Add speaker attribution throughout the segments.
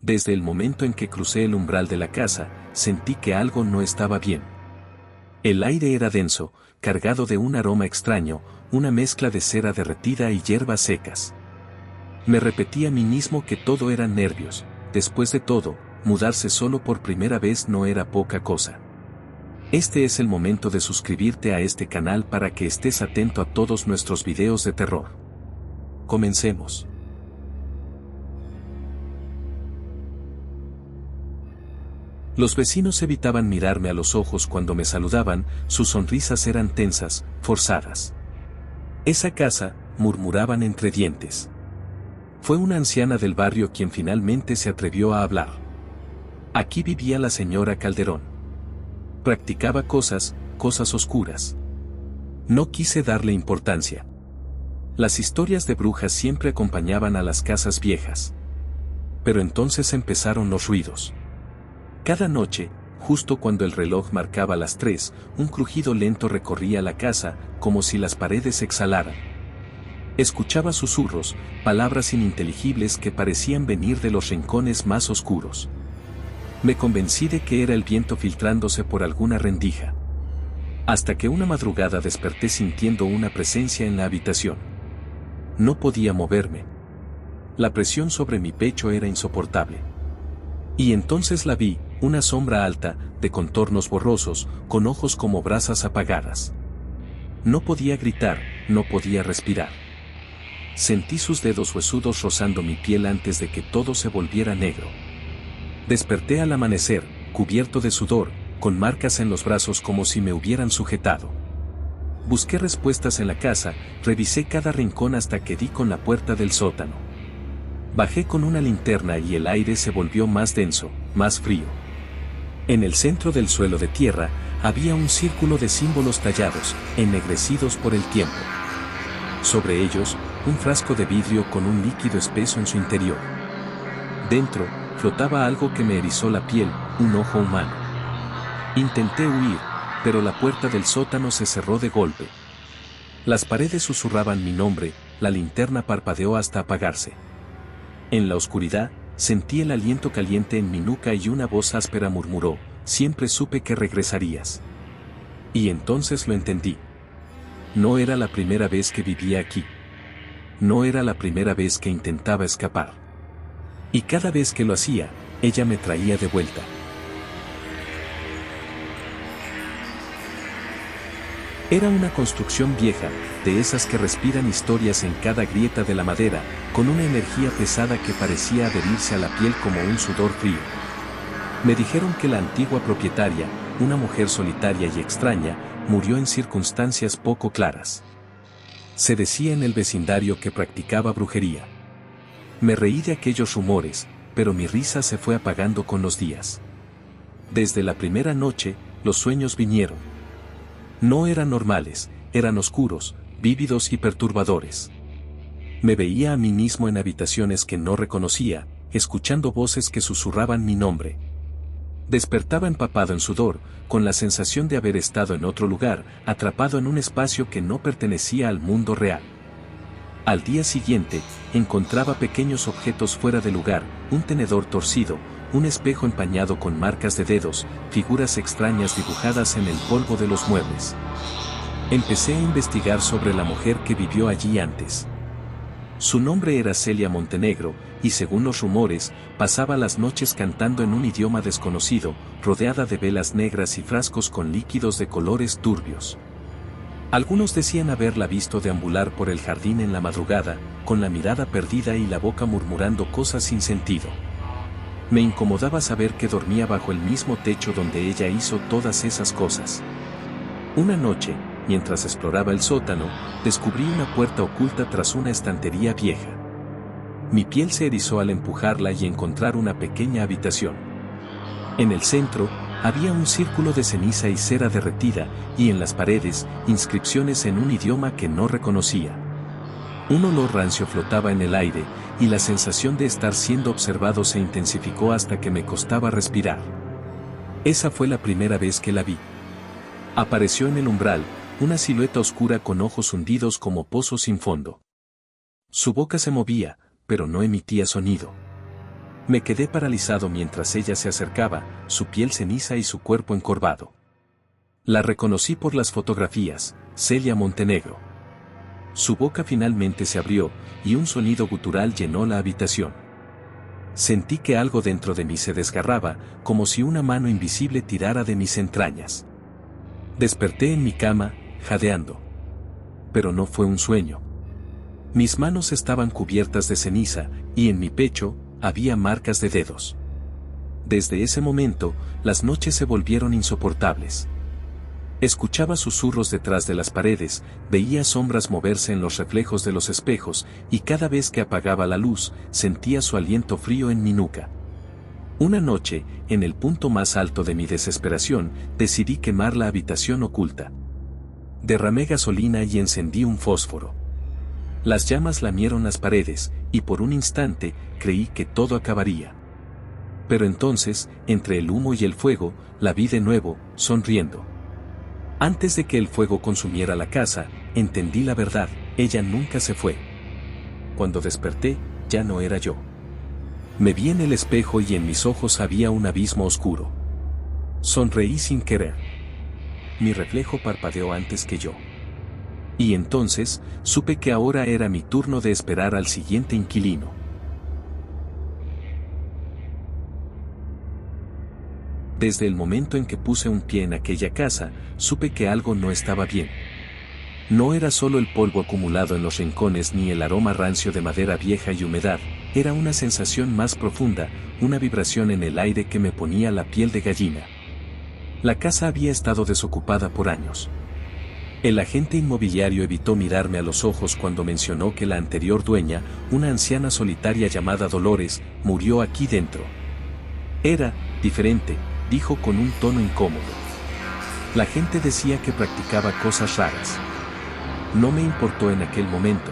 Speaker 1: Desde el momento en que crucé el umbral de la casa, sentí que algo no estaba bien. El aire era denso, cargado de un aroma extraño, una mezcla de cera derretida y hierbas secas. Me repetí a mí mismo que todo eran nervios. Después de todo, mudarse solo por primera vez no era poca cosa. Este es el momento de suscribirte a este canal para que estés atento a todos nuestros videos de terror. Comencemos. Los vecinos evitaban mirarme a los ojos cuando me saludaban, sus sonrisas eran tensas, forzadas. Esa casa, murmuraban entre dientes. Fue una anciana del barrio quien finalmente se atrevió a hablar. Aquí vivía la señora Calderón. Practicaba cosas oscuras. No quise darle importancia. Las historias de brujas siempre acompañaban a las casas viejas. Pero entonces empezaron los ruidos. Cada noche, justo cuando el reloj marcaba las 3, un crujido lento recorría la casa, como si las paredes exhalaran. Escuchaba susurros, palabras ininteligibles que parecían venir de los rincones más oscuros. Me convencí de que era el viento filtrándose por alguna rendija. Hasta que una madrugada desperté sintiendo una presencia en la habitación. No podía moverme. La presión sobre mi pecho era insoportable. Y entonces la vi, una sombra alta, de contornos borrosos, con ojos como brasas apagadas. No podía gritar, no podía respirar. Sentí sus dedos huesudos rozando mi piel antes de que todo se volviera negro. Desperté al amanecer, cubierto de sudor, con marcas en los brazos como si me hubieran sujetado. Busqué respuestas en la casa, revisé cada rincón hasta que di con la puerta del sótano. Bajé con una linterna y el aire se volvió más denso, más frío. En el centro del suelo de tierra, había un círculo de símbolos tallados, ennegrecidos por el tiempo. Sobre ellos, un frasco de vidrio con un líquido espeso en su interior. Dentro, flotaba algo que me erizó la piel, un ojo humano. Intenté huir, pero la puerta del sótano se cerró de golpe. Las paredes susurraban mi nombre, la linterna parpadeó hasta apagarse. En la oscuridad, sentí el aliento caliente en mi nuca y una voz áspera murmuró, siempre supe que regresarías. Y entonces lo entendí. No era la primera vez que vivía aquí. No era la primera vez que intentaba escapar. Y cada vez que lo hacía, ella me traía de vuelta. Era una construcción vieja, de esas que respiran historias en cada grieta de la madera, con una energía pesada que parecía adherirse a la piel como un sudor frío. Me dijeron que la antigua propietaria, una mujer solitaria y extraña, murió en circunstancias poco claras. Se decía en el vecindario que practicaba brujería. Me reí de aquellos rumores, pero mi risa se fue apagando con los días. Desde la primera noche, los sueños vinieron. No eran normales, eran oscuros, vívidos y perturbadores. Me veía a mí mismo en habitaciones que no reconocía, escuchando voces que susurraban mi nombre. Despertaba empapado en sudor, con la sensación de haber estado en otro lugar, atrapado en un espacio que no pertenecía al mundo real. Al día siguiente, encontraba pequeños objetos fuera de lugar, un tenedor torcido, un espejo empañado con marcas de dedos, figuras extrañas dibujadas en el polvo de los muebles. Empecé a investigar sobre la mujer que vivió allí antes. Su nombre era Celia Montenegro, y según los rumores, pasaba las noches cantando en un idioma desconocido, rodeada de velas negras y frascos con líquidos de colores turbios. Algunos decían haberla visto deambular por el jardín en la madrugada, con la mirada perdida y la boca murmurando cosas sin sentido. Me incomodaba saber que dormía bajo el mismo techo donde ella hizo todas esas cosas. Una noche, mientras exploraba el sótano, descubrí una puerta oculta tras una estantería vieja. Mi piel se erizó al empujarla y encontrar una pequeña habitación. En el centro, había un círculo de ceniza y cera derretida, y en las paredes, inscripciones en un idioma que no reconocía. Un olor rancio flotaba en el aire, y la sensación de estar siendo observado se intensificó hasta que me costaba respirar. Esa fue la primera vez que la vi. Apareció en el umbral, una silueta oscura con ojos hundidos como pozos sin fondo. Su boca se movía, pero no emitía sonido. Me quedé paralizado mientras ella se acercaba, su piel ceniza y su cuerpo encorvado. La reconocí por las fotografías, Celia Montenegro. Su boca finalmente se abrió, y un sonido gutural llenó la habitación. Sentí que algo dentro de mí se desgarraba, como si una mano invisible tirara de mis entrañas. Desperté en mi cama, jadeando. Pero no fue un sueño. Mis manos estaban cubiertas de ceniza, y en mi pecho, había marcas de dedos. Desde ese momento, las noches se volvieron insoportables. Escuchaba susurros detrás de las paredes, veía sombras moverse en los reflejos de los espejos, y cada vez que apagaba la luz, sentía su aliento frío en mi nuca. Una noche, en el punto más alto de mi desesperación, decidí quemar la habitación oculta. Derramé gasolina y encendí un fósforo. Las llamas lamieron las paredes, y por un instante, creí que todo acabaría. Pero entonces, entre el humo y el fuego, la vi de nuevo, sonriendo. Antes de que el fuego consumiera la casa, entendí la verdad, ella nunca se fue. Cuando desperté, ya no era yo. Me vi en el espejo y en mis ojos había un abismo oscuro. Sonreí sin querer. Mi reflejo parpadeó antes que yo. Y entonces, supe que ahora era mi turno de esperar al siguiente inquilino. Desde el momento en que puse un pie en aquella casa, supe que algo no estaba bien. No era solo el polvo acumulado en los rincones ni el aroma rancio de madera vieja y humedad, era una sensación más profunda, una vibración en el aire que me ponía la piel de gallina. La casa había estado desocupada por años. El agente inmobiliario evitó mirarme a los ojos cuando mencionó que la anterior dueña, una anciana solitaria llamada Dolores, murió aquí dentro. Era diferente, dijo con un tono incómodo. La gente decía que practicaba cosas raras. No me importó en aquel momento.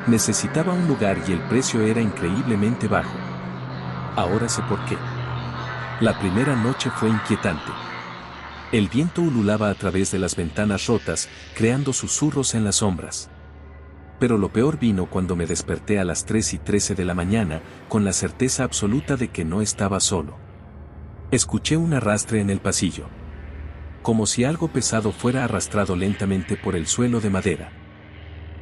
Speaker 1: Necesitaba un lugar y el precio era increíblemente bajo. Ahora sé por qué. La primera noche fue inquietante. El viento ululaba a través de las ventanas rotas, creando susurros en las sombras. Pero lo peor vino cuando me desperté a las 3:13 de la mañana, con la certeza absoluta de que no estaba solo. Escuché un arrastre en el pasillo. Como si algo pesado fuera arrastrado lentamente por el suelo de madera.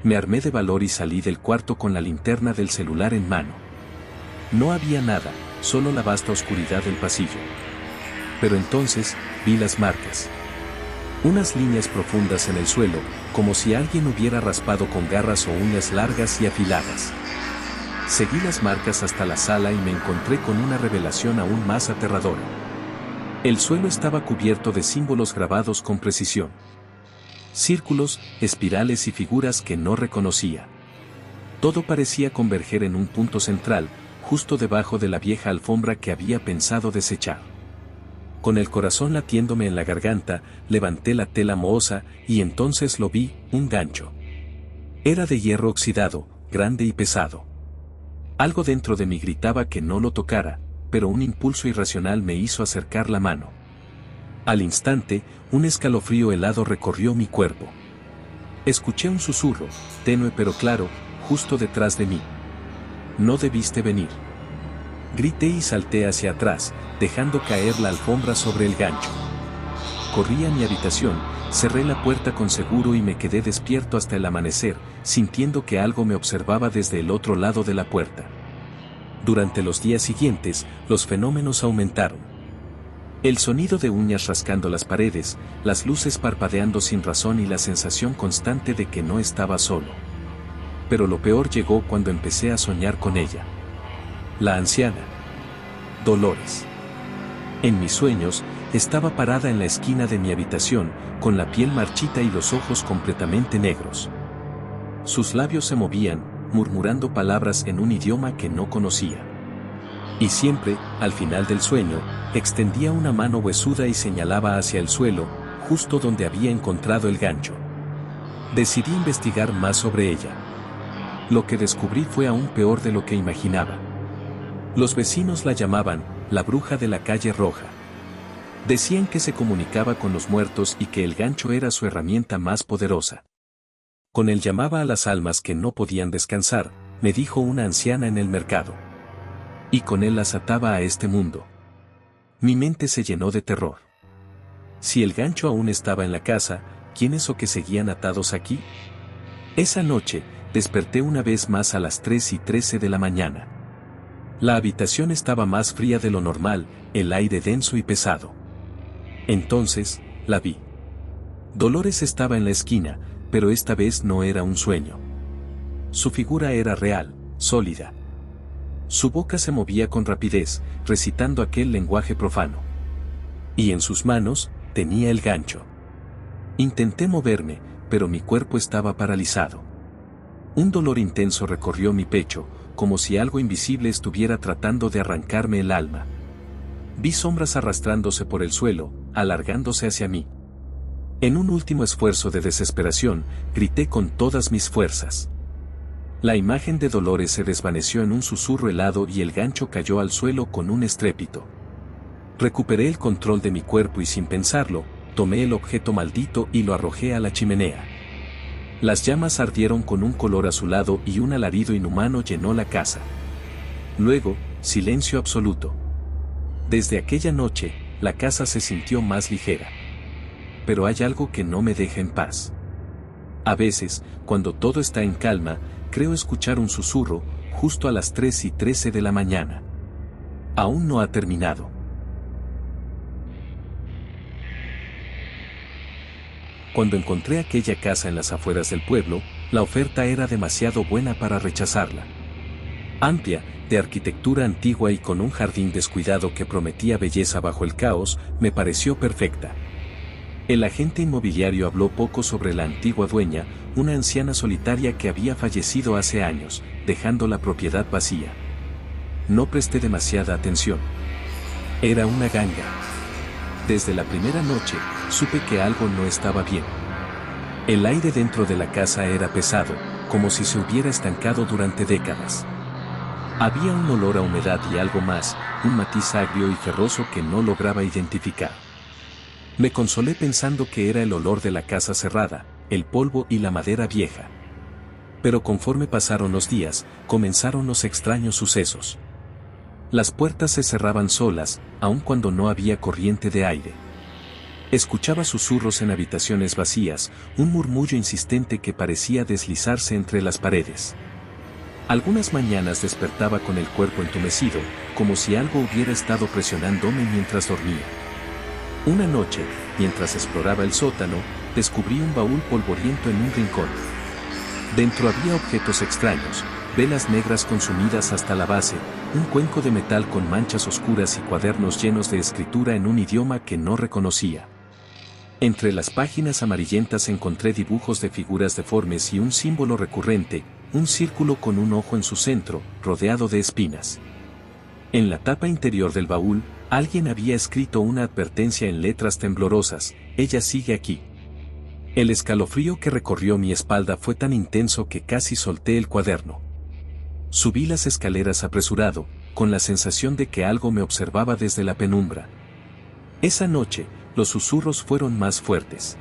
Speaker 1: Me armé de valor y salí del cuarto con la linterna del celular en mano. No había nada, solo la vasta oscuridad del pasillo. Pero entonces, vi las marcas. Unas líneas profundas en el suelo, como si alguien hubiera raspado con garras o uñas largas y afiladas. Seguí las marcas hasta la sala y me encontré con una revelación aún más aterradora. El suelo estaba cubierto de símbolos grabados con precisión. Círculos, espirales y figuras que no reconocía. Todo parecía converger en un punto central, justo debajo de la vieja alfombra que había pensado desechar. Con el corazón latiéndome en la garganta, levanté la tela mohosa, y entonces lo vi, un gancho. Era de hierro oxidado, grande y pesado. Algo dentro de mí gritaba que no lo tocara, pero un impulso irracional me hizo acercar la mano. Al instante, un escalofrío helado recorrió mi cuerpo. Escuché un susurro, tenue pero claro, justo detrás de mí. No debiste venir. Grité y salté hacia atrás, dejando caer la alfombra sobre el gancho. Corrí a mi habitación, cerré la puerta con seguro y me quedé despierto hasta el amanecer, sintiendo que algo me observaba desde el otro lado de la puerta. Durante los días siguientes, los fenómenos aumentaron. El sonido de uñas rascando las paredes, las luces parpadeando sin razón y la sensación constante de que no estaba solo. Pero lo peor llegó cuando empecé a soñar con ella. La anciana. Dolores. En mis sueños, estaba parada en la esquina de mi habitación, con la piel marchita y los ojos completamente negros. Sus labios se movían, murmurando palabras en un idioma que no conocía. Y siempre, al final del sueño, extendía una mano huesuda y señalaba hacia el suelo, justo donde había encontrado el gancho. Decidí investigar más sobre ella. Lo que descubrí fue aún peor de lo que imaginaba. Los vecinos la llamaban, la bruja de la calle roja. Decían que se comunicaba con los muertos y que el gancho era su herramienta más poderosa. Con él llamaba a las almas que no podían descansar, me dijo una anciana en el mercado. Y con él las ataba a este mundo. Mi mente se llenó de terror. Si el gancho aún estaba en la casa, ¿quiénes o que seguían atados aquí? Esa noche, desperté una vez más a las 3:13 de la mañana. La habitación estaba más fría de lo normal, el aire denso y pesado. Entonces, la vi. Dolores estaba en la esquina, pero esta vez no era un sueño. Su figura era real, sólida. Su boca se movía con rapidez, recitando aquel lenguaje profano. Y en sus manos, tenía el gancho. Intenté moverme, pero mi cuerpo estaba paralizado. Un dolor intenso recorrió mi pecho, como si algo invisible estuviera tratando de arrancarme el alma. Vi sombras arrastrándose por el suelo, alargándose hacia mí. En un último esfuerzo de desesperación, grité con todas mis fuerzas. La imagen de Dolores se desvaneció en un susurro helado y el gancho cayó al suelo con un estrépito. Recuperé el control de mi cuerpo y sin pensarlo, tomé el objeto maldito y lo arrojé a la chimenea. Las llamas ardieron con un color azulado y un alarido inhumano llenó la casa. Luego, silencio absoluto. Desde aquella noche, la casa se sintió más ligera. Pero hay algo que no me deja en paz. A veces, cuando todo está en calma, creo escuchar un susurro, justo a las 3:13 de la mañana. Aún no ha terminado. Cuando encontré aquella casa en las afueras del pueblo, la oferta era demasiado buena para rechazarla. Amplia, de arquitectura antigua y con un jardín descuidado que prometía belleza bajo el caos, me pareció perfecta. El agente inmobiliario habló poco sobre la antigua dueña, una anciana solitaria que había fallecido hace años, dejando la propiedad vacía. No presté demasiada atención. Era una ganga. Desde la primera noche, supe que algo no estaba bien. El aire dentro de la casa era pesado, como si se hubiera estancado durante décadas. Había un olor a humedad y algo más, un matiz agrio y ferroso que no lograba identificar. Me consolé pensando que era el olor de la casa cerrada, el polvo y la madera vieja. Pero conforme pasaron los días, comenzaron los extraños sucesos. Las puertas se cerraban solas, aun cuando no había corriente de aire. Escuchaba susurros en habitaciones vacías, un murmullo insistente que parecía deslizarse entre las paredes. Algunas mañanas despertaba con el cuerpo entumecido, como si algo hubiera estado presionándome mientras dormía. Una noche, mientras exploraba el sótano, descubrí un baúl polvoriento en un rincón. Dentro había objetos extraños, velas negras consumidas hasta la base, un cuenco de metal con manchas oscuras y cuadernos llenos de escritura en un idioma que no reconocía. Entre las páginas amarillentas encontré dibujos de figuras deformes y un símbolo recurrente, un círculo con un ojo en su centro, rodeado de espinas. En la tapa interior del baúl, alguien había escrito una advertencia en letras temblorosas: ella sigue aquí. El escalofrío que recorrió mi espalda fue tan intenso que casi solté el cuaderno. Subí las escaleras apresurado, con la sensación de que algo me observaba desde la penumbra. Esa noche, los susurros fueron más fuertes.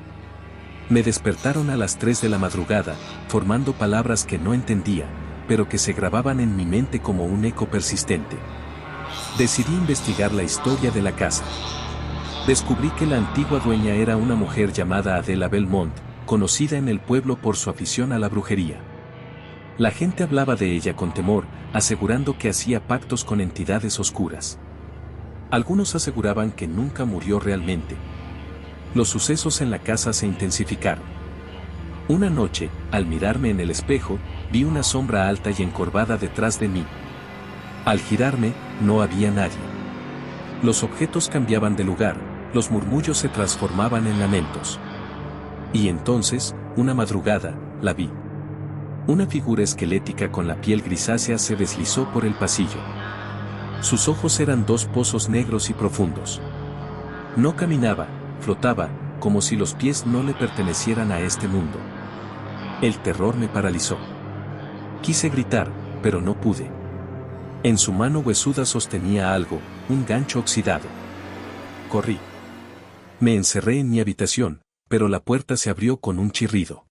Speaker 1: Me despertaron a las 3 de la madrugada, formando palabras que no entendía, pero que se grababan en mi mente como un eco persistente. Decidí investigar la historia de la casa. Descubrí que la antigua dueña era una mujer llamada Adela Belmont, conocida en el pueblo por su afición a la brujería. La gente hablaba de ella con temor, asegurando que hacía pactos con entidades oscuras. Algunos aseguraban que nunca murió realmente. Los sucesos en la casa se intensificaron. Una noche, al mirarme en el espejo, vi una sombra alta y encorvada detrás de mí. Al girarme, no había nadie. Los objetos cambiaban de lugar, los murmullos se transformaban en lamentos. Y entonces, una madrugada, la vi. Una figura esquelética con la piel grisácea se deslizó por el pasillo. Sus ojos eran dos pozos negros y profundos. No caminaba, flotaba, como si los pies no le pertenecieran a este mundo. El terror me paralizó. Quise gritar, pero no pude. En su mano huesuda sostenía algo, un gancho oxidado. Corrí. Me encerré en mi habitación, pero la puerta se abrió con un chirrido.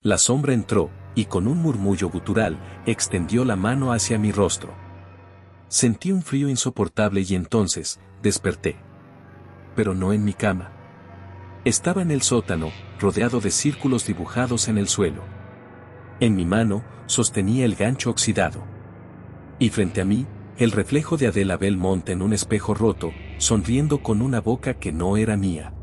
Speaker 1: La sombra entró, y con un murmullo gutural, extendió la mano hacia mi rostro. Sentí un frío insoportable y entonces, desperté. Pero no en mi cama. Estaba en el sótano, rodeado de círculos dibujados en el suelo. En mi mano, sostenía el gancho oxidado. Y frente a mí, el reflejo de Adela Belmont en un espejo roto, sonriendo con una boca que no era mía.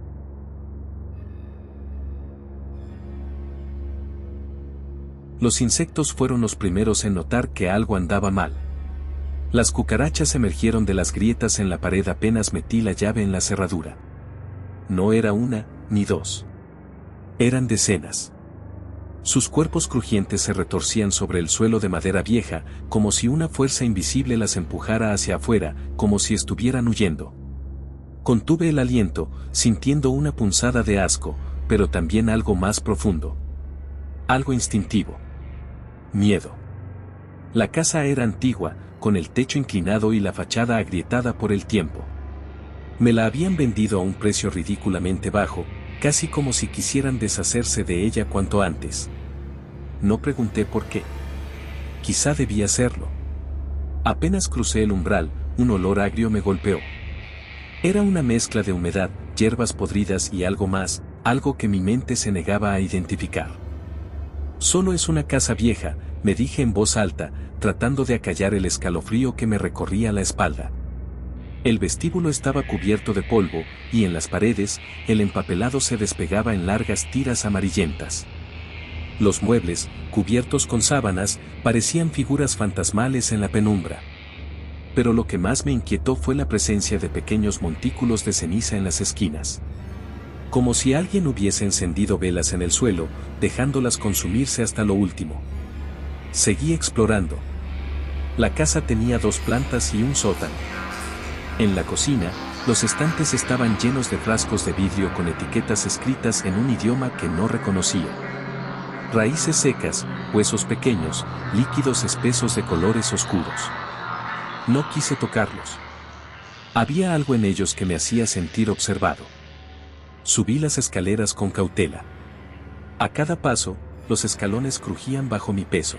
Speaker 1: Los insectos fueron los primeros en notar que algo andaba mal. Las cucarachas emergieron de las grietas en la pared apenas metí la llave en la cerradura. No era una, ni dos. Eran decenas. Sus cuerpos crujientes se retorcían sobre el suelo de madera vieja, como si una fuerza invisible las empujara hacia afuera, como si estuvieran huyendo. Contuve el aliento, sintiendo una punzada de asco, pero también algo más profundo. Algo instintivo. Miedo. La casa era antigua, con el techo inclinado y la fachada agrietada por el tiempo. Me la habían vendido a un precio ridículamente bajo, casi como si quisieran deshacerse de ella cuanto antes. No pregunté por qué. Quizá debía hacerlo. Apenas crucé el umbral, un olor agrio me golpeó. Era una mezcla de humedad, hierbas podridas y algo más, algo que mi mente se negaba a identificar. Solo es una casa vieja, me dije en voz alta, tratando de acallar el escalofrío que me recorría la espalda. El vestíbulo estaba cubierto de polvo, y en las paredes, el empapelado se despegaba en largas tiras amarillentas. Los muebles, cubiertos con sábanas, parecían figuras fantasmales en la penumbra. Pero lo que más me inquietó fue la presencia de pequeños montículos de ceniza en las esquinas. Como si alguien hubiese encendido velas en el suelo, dejándolas consumirse hasta lo último. Seguí explorando. La casa tenía 2 plantas y un sótano. En la cocina, los estantes estaban llenos de frascos de vidrio con etiquetas escritas en un idioma que no reconocía. Raíces secas, huesos pequeños, líquidos espesos de colores oscuros. No quise tocarlos. Había algo en ellos que me hacía sentir observado. Subí las escaleras con cautela. A cada paso, los escalones crujían bajo mi peso.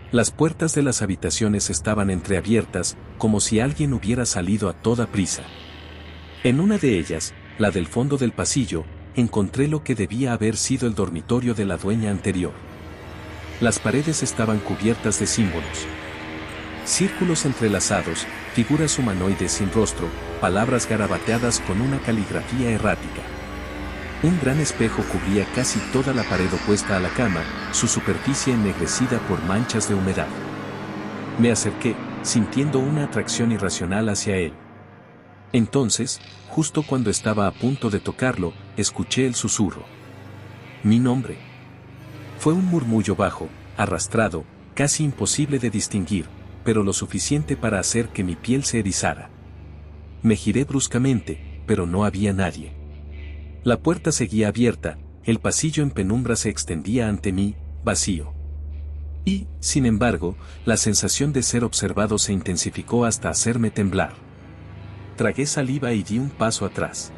Speaker 1: Las puertas de las habitaciones estaban entreabiertas, como si alguien hubiera salido a toda prisa. En una de ellas, la del fondo del pasillo, encontré lo que debía haber sido el dormitorio de la dueña anterior. Las paredes estaban cubiertas de símbolos. Círculos entrelazados, figuras humanoides sin rostro, palabras garabateadas con una caligrafía errática. Un gran espejo cubría casi toda la pared opuesta a la cama, su superficie ennegrecida por manchas de humedad. Me acerqué, sintiendo una atracción irracional hacia él. Entonces, justo cuando estaba a punto de tocarlo, escuché el susurro. Mi nombre. Fue un murmullo bajo, arrastrado, casi imposible de distinguir, pero lo suficiente para hacer que mi piel se erizara. Me giré bruscamente, pero no había nadie. La puerta seguía abierta, el pasillo en penumbra se extendía ante mí, vacío. Y, sin embargo, la sensación de ser observado se intensificó hasta hacerme temblar. Tragué saliva y di un paso atrás.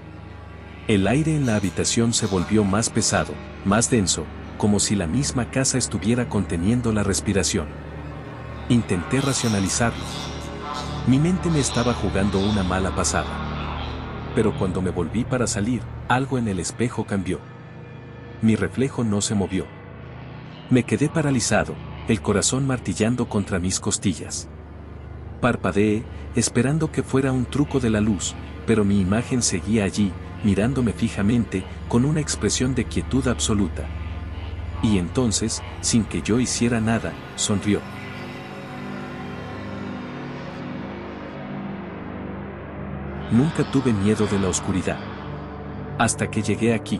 Speaker 1: El aire en la habitación se volvió más pesado, más denso, como si la misma casa estuviera conteniendo la respiración. Intenté racionalizarlo. Mi mente me estaba jugando una mala pasada. Pero cuando me volví para salir, algo en el espejo cambió. Mi reflejo no se movió. Me quedé paralizado, el corazón martillando contra mis costillas. Parpadeé, esperando que fuera un truco de la luz, pero mi imagen seguía allí, mirándome fijamente, con una expresión de quietud absoluta. Y entonces, sin que yo hiciera nada, sonrió. Nunca tuve miedo de la oscuridad. Hasta que llegué aquí.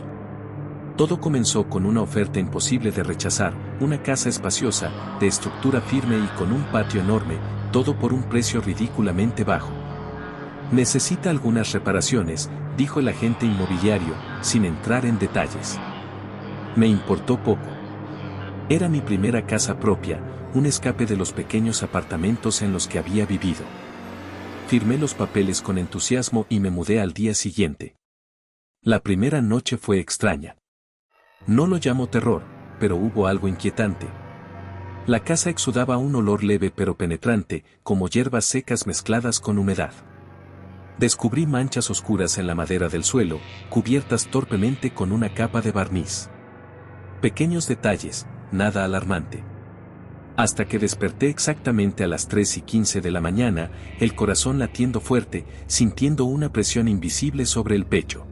Speaker 1: Todo comenzó con una oferta imposible de rechazar, una casa espaciosa, de estructura firme y con un patio enorme, todo por un precio ridículamente bajo. Necesita algunas reparaciones, dijo el agente inmobiliario, sin entrar en detalles. Me importó poco. Era mi primera casa propia, un escape de los pequeños apartamentos en los que había vivido. Firmé los papeles con entusiasmo y me mudé al día siguiente. La primera noche fue extraña. No lo llamo terror, pero hubo algo inquietante. La casa exudaba un olor leve pero penetrante, como hierbas secas mezcladas con humedad. Descubrí manchas oscuras en la madera del suelo, cubiertas torpemente con una capa de barniz. Pequeños detalles, nada alarmante. Hasta que desperté exactamente a las 3:15 de la mañana, el corazón latiendo fuerte, sintiendo una presión invisible sobre el pecho.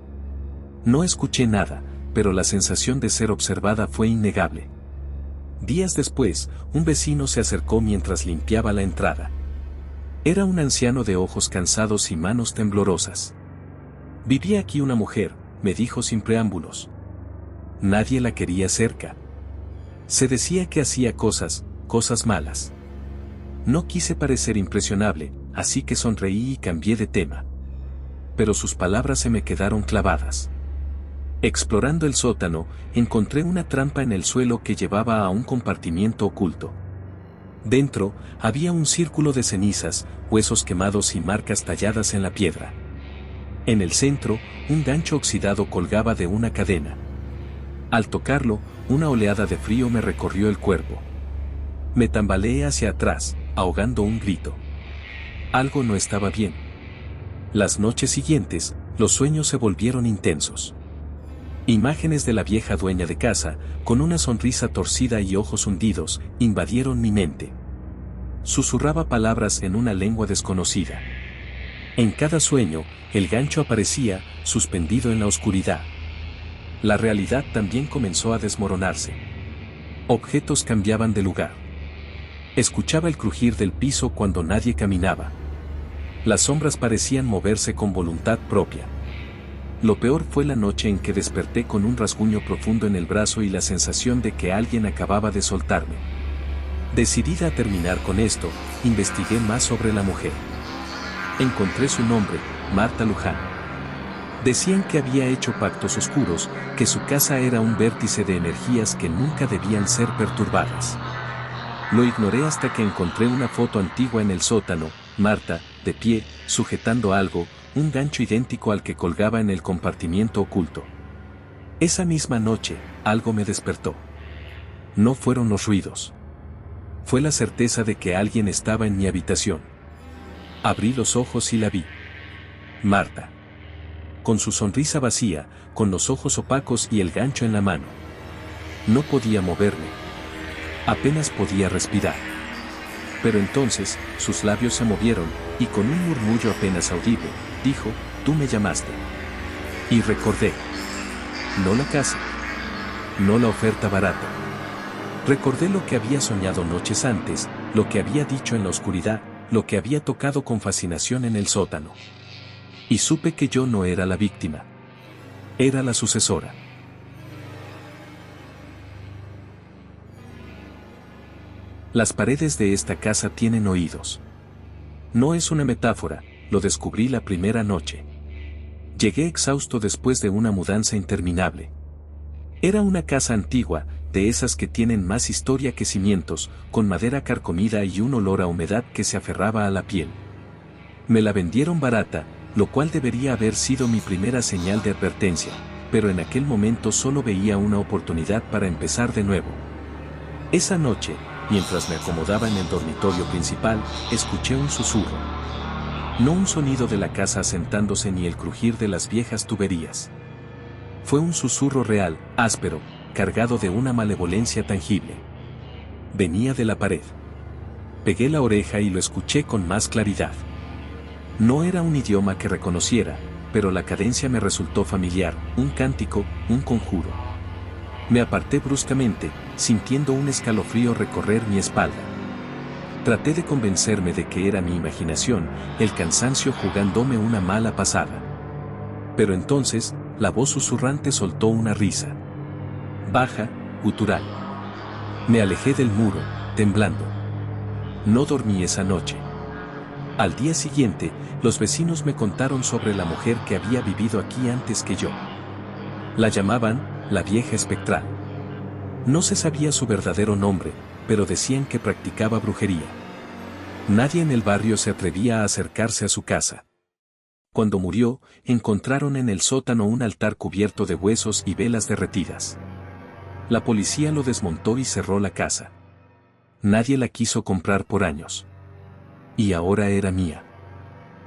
Speaker 1: No escuché nada, pero la sensación de ser observada fue innegable. Días después, un vecino se acercó mientras limpiaba la entrada. Era un anciano de ojos cansados y manos temblorosas. «Vivía aquí una mujer», me dijo sin preámbulos. Nadie la quería cerca. Se decía que hacía cosas malas. No quise parecer impresionable, así que sonreí y cambié de tema. Pero sus palabras se me quedaron clavadas. Explorando el sótano, encontré una trampa en el suelo que llevaba a un compartimiento oculto. Dentro, había un círculo de cenizas, huesos quemados y marcas talladas en la piedra. En el centro, un gancho oxidado colgaba de una cadena. Al tocarlo, una oleada de frío me recorrió el cuerpo. Me tambaleé hacia atrás, ahogando un grito. Algo no estaba bien. Las noches siguientes, los sueños se volvieron intensos. Imágenes de la vieja dueña de casa, con una sonrisa torcida y ojos hundidos, invadieron mi mente. Susurraba palabras en una lengua desconocida. En cada sueño, el gancho aparecía, suspendido en la oscuridad. La realidad también comenzó a desmoronarse. Objetos cambiaban de lugar. Escuchaba el crujir del piso cuando nadie caminaba. Las sombras parecían moverse con voluntad propia. Lo peor fue la noche en que desperté con un rasguño profundo en el brazo y la sensación de que alguien acababa de soltarme. Decidida a terminar con esto, investigué más sobre la mujer. Encontré su nombre, Marta Luján. Decían que había hecho pactos oscuros, que su casa era un vértice de energías que nunca debían ser perturbadas. Lo ignoré hasta que encontré una foto antigua en el sótano, Marta, de pie, sujetando algo, un gancho idéntico al que colgaba en el compartimiento oculto. Esa misma noche, algo me despertó. No fueron los ruidos. Fue la certeza de que alguien estaba en mi habitación. Abrí los ojos y la vi. Marta. Con su sonrisa vacía, con los ojos opacos y el gancho en la mano. No podía moverme. Apenas podía respirar. Pero entonces, sus labios se movieron, y con un murmullo apenas audible, dijo, «Tú me llamaste». Y recordé. No la casa. No la oferta barata. Recordé lo que había soñado noches antes, lo que había dicho en la oscuridad, lo que había tocado con fascinación en el sótano. Y supe que yo no era la víctima. Era la sucesora. Las paredes de esta casa tienen oídos. No es una metáfora, lo descubrí la primera noche. Llegué exhausto después de una mudanza interminable. Era una casa antigua, de esas que tienen más historia que cimientos, con madera carcomida y un olor a humedad que se aferraba a la piel. Me la vendieron barata, lo cual debería haber sido mi primera señal de advertencia, pero en aquel momento solo veía una oportunidad para empezar de nuevo. Esa noche, mientras me acomodaba en el dormitorio principal, escuché un susurro. No un sonido de la casa asentándose ni el crujir de las viejas tuberías. Fue un susurro real, áspero, cargado de una malevolencia tangible. Venía de la pared. Pegué la oreja y lo escuché con más claridad. No era un idioma que reconociera, pero la cadencia me resultó familiar, un cántico, un conjuro. Me aparté bruscamente, sintiendo un escalofrío recorrer mi espalda. Traté de convencerme de que era mi imaginación, el cansancio jugándome una mala pasada. Pero entonces, la voz susurrante soltó una risa. Baja, gutural. Me alejé del muro, temblando. No dormí esa noche. Al día siguiente, los vecinos me contaron sobre la mujer que había vivido aquí antes que yo. La llamaban la vieja espectral. No se sabía su verdadero nombre, pero decían que practicaba brujería. Nadie en el barrio se atrevía a acercarse a su casa. Cuando murió, encontraron en el sótano un altar cubierto de huesos y velas derretidas. La policía lo desmontó y cerró la casa. Nadie la quiso comprar por años. Y ahora era mía.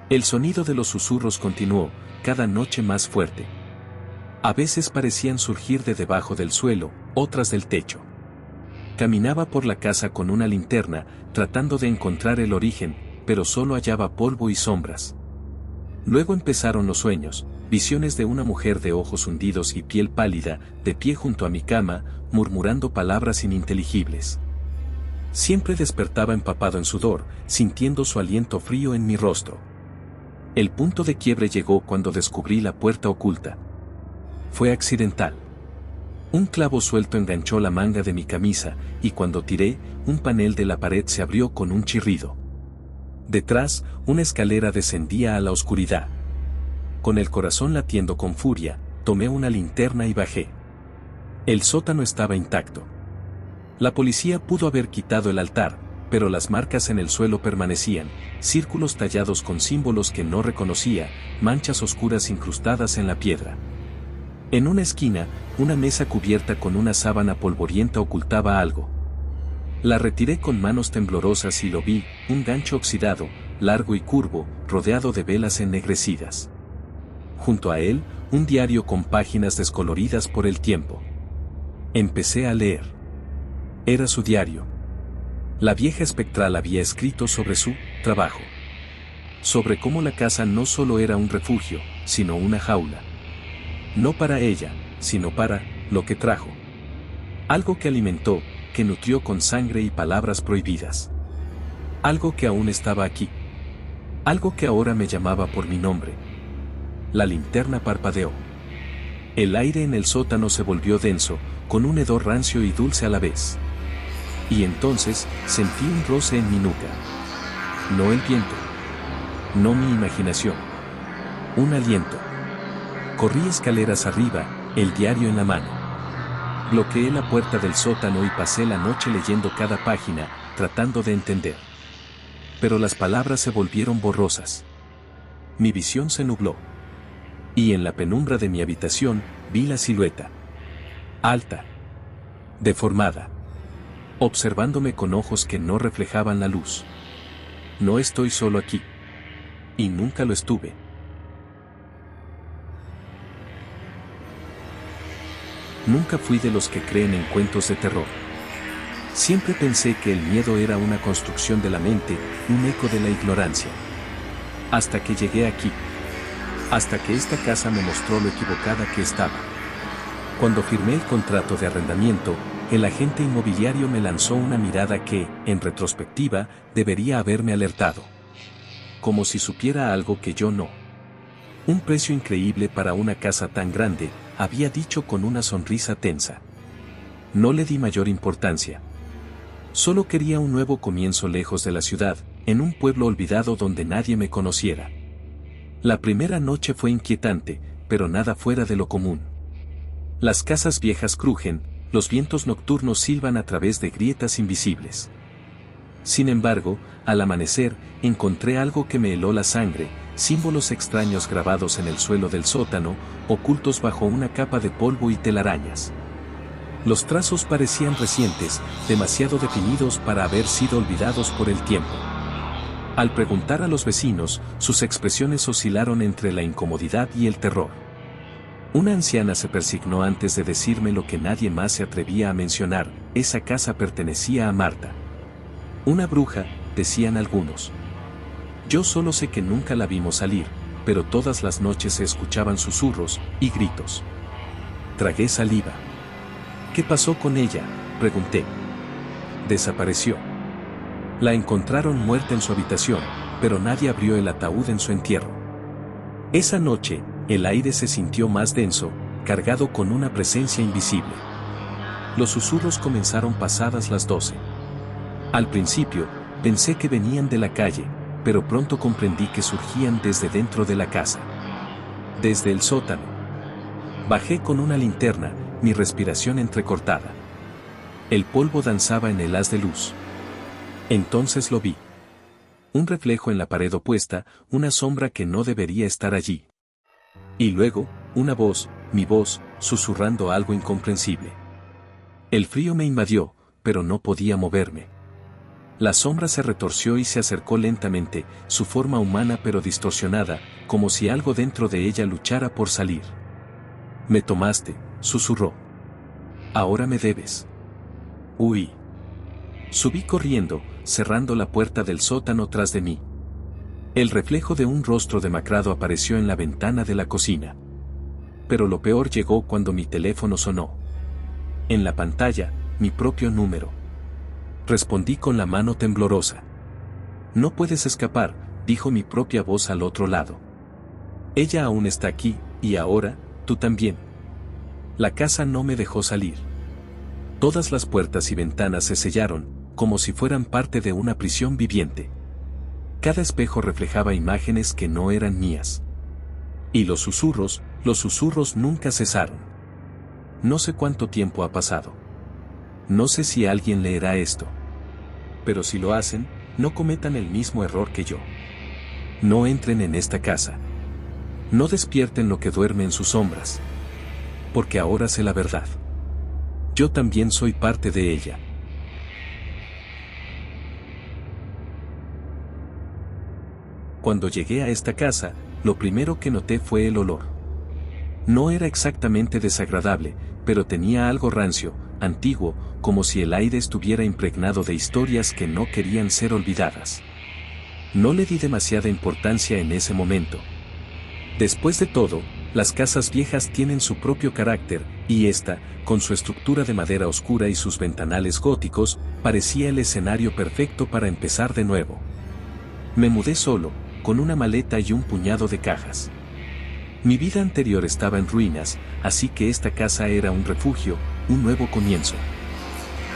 Speaker 1: El sonido de los susurros continuó, cada noche más fuerte. A veces parecían surgir de debajo del suelo, otras del techo. Caminaba por la casa con una linterna, tratando de encontrar el origen, pero solo hallaba polvo y sombras. Luego empezaron los sueños, visiones de una mujer de ojos hundidos y piel pálida, de pie junto a mi cama, murmurando palabras ininteligibles. Siempre despertaba empapado en sudor, sintiendo su aliento frío en mi rostro. El punto de quiebre llegó cuando descubrí la puerta oculta. Fue accidental. Un clavo suelto enganchó la manga de mi camisa, y cuando tiré, un panel de la pared se abrió con un chirrido. Detrás, una escalera descendía a la oscuridad. Con el corazón latiendo con furia, tomé una linterna y bajé. El sótano estaba intacto. La policía pudo haber quitado el altar, pero las marcas en el suelo permanecían, círculos tallados con símbolos que no reconocía, manchas oscuras incrustadas en la piedra. En una esquina, una mesa cubierta con una sábana polvorienta ocultaba algo. La retiré con manos temblorosas y lo vi, un gancho oxidado, largo y curvo, rodeado de velas ennegrecidas. Junto a él, un diario con páginas descoloridas por el tiempo. Empecé a leer. Era su diario. La vieja espectral había escrito sobre su trabajo. Sobre cómo la casa no solo era un refugio, sino una jaula. No para ella, sino para lo que trajo. Algo que alimentó, que nutrió con sangre y palabras prohibidas. Algo que aún estaba aquí. Algo que ahora me llamaba por mi nombre. La linterna parpadeó. El aire en el sótano se volvió denso, con un hedor rancio y dulce a la vez. Y entonces, sentí un roce en mi nuca. No el viento. No mi imaginación. Un aliento. Corrí escaleras arriba, el diario en la mano. Bloqueé la puerta del sótano y pasé la noche leyendo cada página, tratando de entender. Pero las palabras se volvieron borrosas. Mi visión se nubló. Y en la penumbra de mi habitación, vi la silueta. Alta. Deformada. Observándome con ojos que no reflejaban la luz. No estoy solo aquí. Y nunca lo estuve. Nunca fui de los que creen en cuentos de terror. Siempre pensé que el miedo era una construcción de la mente, un eco de la ignorancia. Hasta que llegué aquí. Hasta que esta casa me mostró lo equivocada que estaba. Cuando firmé el contrato de arrendamiento, el agente inmobiliario me lanzó una mirada que, en retrospectiva, debería haberme alertado. Como si supiera algo que yo no. Un precio increíble para una casa tan grande, había dicho con una sonrisa tensa. No le di mayor importancia. Solo quería un nuevo comienzo lejos de la ciudad, en un pueblo olvidado donde nadie me conociera. La primera noche fue inquietante, pero nada fuera de lo común. Las casas viejas crujen, los vientos nocturnos silban a través de grietas invisibles. Sin embargo, al amanecer, encontré algo que me heló la sangre, símbolos extraños grabados en el suelo del sótano, ocultos bajo una capa de polvo y telarañas. Los trazos parecían recientes, demasiado definidos para haber sido olvidados por el tiempo. Al preguntar a los vecinos, sus expresiones oscilaron entre la incomodidad y el terror. Una anciana se persignó antes de decirme lo que nadie más se atrevía a mencionar: esa casa pertenecía a Marta. Una bruja, decían algunos. Yo solo sé que nunca la vimos salir, pero todas las noches se escuchaban susurros y gritos. Tragué saliva. ¿Qué pasó con ella?, pregunté. Desapareció. La encontraron muerta en su habitación, pero nadie abrió el ataúd en su entierro. Esa noche, el aire se sintió más denso, cargado con una presencia invisible. Los susurros comenzaron pasadas las 12. Al principio, pensé que venían de la calle, pero pronto comprendí que surgían desde dentro de la casa. Desde el sótano. Bajé con una linterna, mi respiración entrecortada. El polvo danzaba en el haz de luz. Entonces lo vi. Un reflejo en la pared opuesta, una sombra que no debería estar allí. Y luego, una voz, mi voz, susurrando algo incomprensible. El frío me invadió, pero no podía moverme. La sombra se retorció y se acercó lentamente, su forma humana pero distorsionada, como si algo dentro de ella luchara por salir. «Me tomaste», susurró. «Ahora me debes». Huí. Subí corriendo, cerrando la puerta del sótano tras de mí. El reflejo de un rostro demacrado apareció en la ventana de la cocina. Pero lo peor llegó cuando mi teléfono sonó. En la pantalla, mi propio número. Respondí con la mano temblorosa. «No puedes escapar», dijo mi propia voz al otro lado. «Ella aún está aquí, y ahora, tú también». La casa no me dejó salir. Todas las puertas y ventanas se sellaron, como si fueran parte de una prisión viviente. Cada espejo reflejaba imágenes que no eran mías. Y los susurros nunca cesaron. No sé cuánto tiempo ha pasado. No sé si alguien leerá esto. Pero si lo hacen, no cometan el mismo error que yo. No entren en esta casa. No despierten lo que duerme en sus sombras. Porque ahora sé la verdad. Yo también soy parte de ella. Cuando llegué a esta casa, lo primero que noté fue el olor. No era exactamente desagradable, pero tenía algo rancio, antiguo, como si el aire estuviera impregnado de historias que no querían ser olvidadas. No le di demasiada importancia en ese momento. Después de todo, las casas viejas tienen su propio carácter, y esta, con su estructura de madera oscura y sus ventanales góticos, parecía el escenario perfecto para empezar de nuevo. Me mudé solo, con una maleta y un puñado de cajas. Mi vida anterior estaba en ruinas, así que esta casa era un refugio, un nuevo comienzo.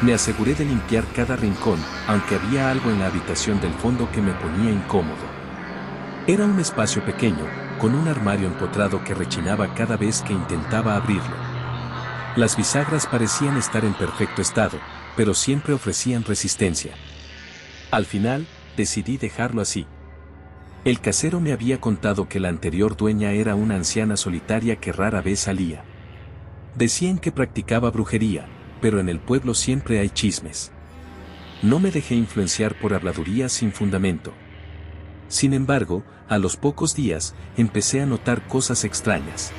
Speaker 1: Me aseguré de limpiar cada rincón, aunque había algo en la habitación del fondo que me ponía incómodo. Era un espacio pequeño, con un armario empotrado que rechinaba cada vez que intentaba abrirlo. Las bisagras parecían estar en perfecto estado, pero siempre ofrecían resistencia. Al final, decidí dejarlo así. El casero me había contado que la anterior dueña era una anciana solitaria que rara vez salía. Decían que practicaba brujería, pero en el pueblo siempre hay chismes. No me dejé influenciar por habladurías sin fundamento. Sin embargo, a los pocos días, empecé a notar cosas extrañas.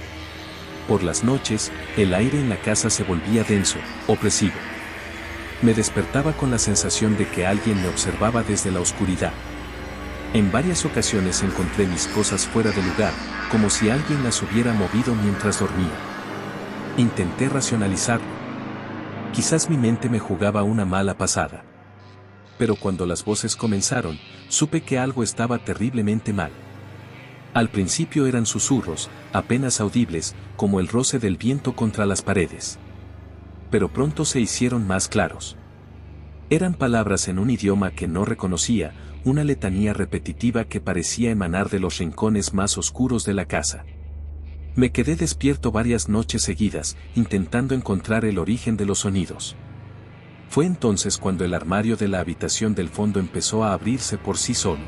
Speaker 1: Por las noches, el aire en la casa se volvía denso, opresivo. Me despertaba con la sensación de que alguien me observaba desde la oscuridad. En varias ocasiones encontré mis cosas fuera de lugar, como si alguien las hubiera movido mientras dormía. Intenté racionalizarlo. Quizás mi mente me jugaba una mala pasada. Pero cuando las voces comenzaron, supe que algo estaba terriblemente mal. Al principio eran susurros, apenas audibles, como el roce del viento contra las paredes. Pero pronto se hicieron más claros. Eran palabras en un idioma que no reconocía, una letanía repetitiva que parecía emanar de los rincones más oscuros de la casa. Me quedé despierto varias noches seguidas, intentando encontrar el origen de los sonidos. Fue entonces cuando el armario de la habitación del fondo empezó a abrirse por sí solo.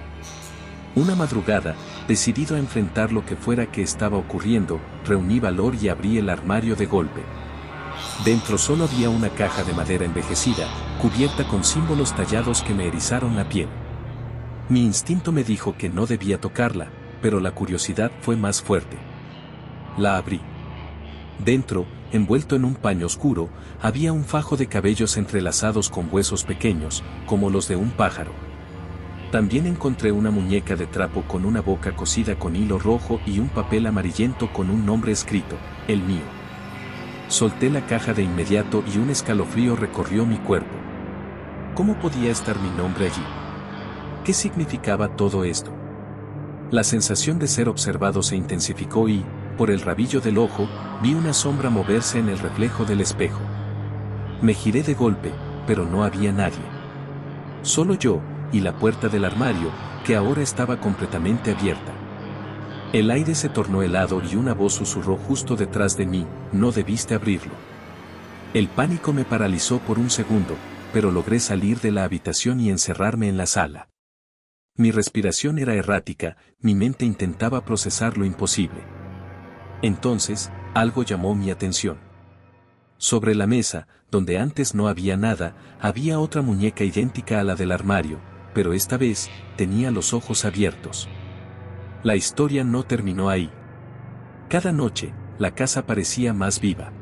Speaker 1: Una madrugada, decidido a enfrentar lo que fuera que estaba ocurriendo, reuní valor y abrí el armario de golpe. Dentro solo había una caja de madera envejecida, cubierta con símbolos tallados que me erizaron la piel. Mi instinto me dijo que no debía tocarla, pero la curiosidad fue más fuerte. La abrí. Dentro, envuelto en un paño oscuro, había un fajo de cabellos entrelazados con huesos pequeños, como los de un pájaro. También encontré una muñeca de trapo con una boca cosida con hilo rojo y un papel amarillento con un nombre escrito, el mío. Solté la caja de inmediato y un escalofrío recorrió mi cuerpo. ¿Cómo podía estar mi nombre allí? ¿Qué significaba todo esto? La sensación de ser observado se intensificó y, por el rabillo del ojo, vi una sombra moverse en el reflejo del espejo. Me giré de golpe, pero no había nadie. Solo yo, y la puerta del armario, que ahora estaba completamente abierta. El aire se tornó helado y una voz susurró justo detrás de mí, no debiste abrirlo. El pánico me paralizó por un segundo, pero logré salir de la habitación y encerrarme en la sala. Mi respiración era errática, mi mente intentaba procesar lo imposible. Entonces, algo llamó mi atención. Sobre la mesa, donde antes no había nada, había otra muñeca idéntica a la del armario, pero esta vez, tenía los ojos abiertos. La historia no terminó ahí. Cada noche, la casa parecía más viva.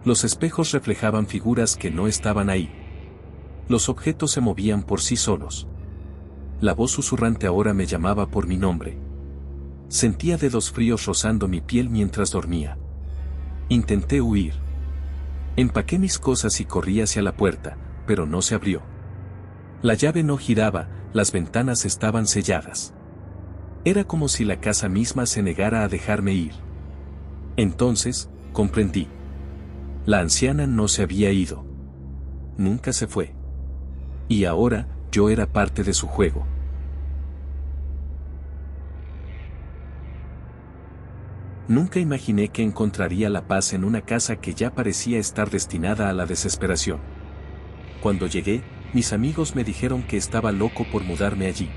Speaker 1: Los espejos reflejaban figuras que no estaban ahí. Los objetos se movían por sí solos. La voz susurrante ahora me llamaba por mi nombre. Sentía dedos fríos rozando mi piel mientras dormía. Intenté huir. Empaqué mis cosas y corrí hacia la puerta, pero no se abrió. La llave no giraba, las ventanas estaban selladas. Era como si la casa misma se negara a dejarme ir. Entonces, comprendí. La anciana no se había ido. Nunca se fue. Y ahora, yo era parte de su juego. Nunca imaginé que encontraría la paz en una casa que ya parecía estar destinada a la desesperación. Cuando llegué, mis amigos me dijeron que estaba loco por mudarme allí.